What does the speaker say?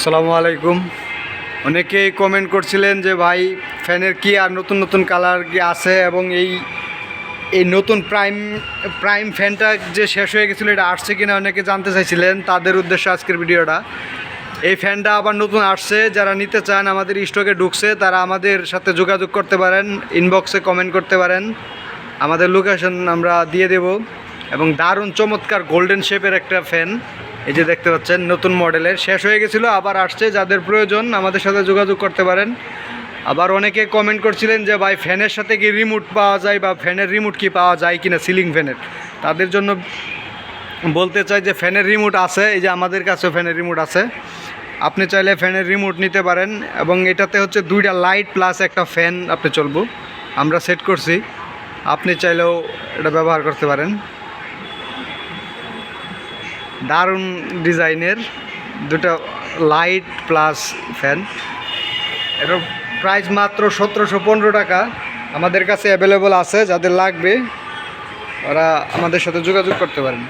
আসসালামু আলাইকুম। অনেকেই কমেন্ট করছিলেন যে ভাই ফ্যানের কি আর নতুন নতুন কালার কি আছে, এবং এই এই নতুন প্রাইম ফ্যানটা যে শেষ হয়ে গেছিলো এটা আসছে কিনা অনেকে জানতে চাইছিলেন। তাদের উদ্দেশ্যে আজকের ভিডিওটা। এই ফ্যানটা আবার নতুন আসছে, যারা নিতে চান আমাদের স্টকে ঢুকছে, তারা আমাদের সাথে যোগাযোগ করতে পারেন, ইনবক্সে কমেন্ট করতে পারেন, আমাদের লোকেশন আমরা দিয়ে দেব। এবং দারুণ চমৎকার গোল্ডেন শেপের একটা ফ্যান, এই যে দেখতে পাচ্ছেন নতুন মডেলের, শেষ হয়ে গেছিলো আবার আসছে। যাদের প্রয়োজন আমাদের সাথে যোগাযোগ করতে পারেন। আবার অনেকে কমেন্ট করছিলেন যে ভাই ফ্যানের সাথে কি রিমোট পাওয়া যায়, বা ফ্যানের রিমোট কি পাওয়া যায় কিনা সিলিং ফ্যানের। তাদের জন্য বলতে চাই যে ফ্যানের রিমোট আছে, এই যে আমাদের কাছে ফ্যানের রিমোট আছে। আপনি চাইলে ফ্যানের রিমোট নিতে পারেন, এবং এটাতে হচ্ছে দুইটা লাইট প্লাস একটা ফ্যান আপনি চলবো, আমরা সেট করছি। আপনি চাইলেও এটা ব্যবহার করতে পারেন। দারুণ ডিজাইনের দুটো লাইট প্লাস ফ্যান। এটার প্রাইস মাত্র 1715 টাকা। আমাদের কাছে অ্যাভেলেবল আছে, যাদের লাগবে ওরা আমাদের সাথে যোগাযোগ করতে পারেন।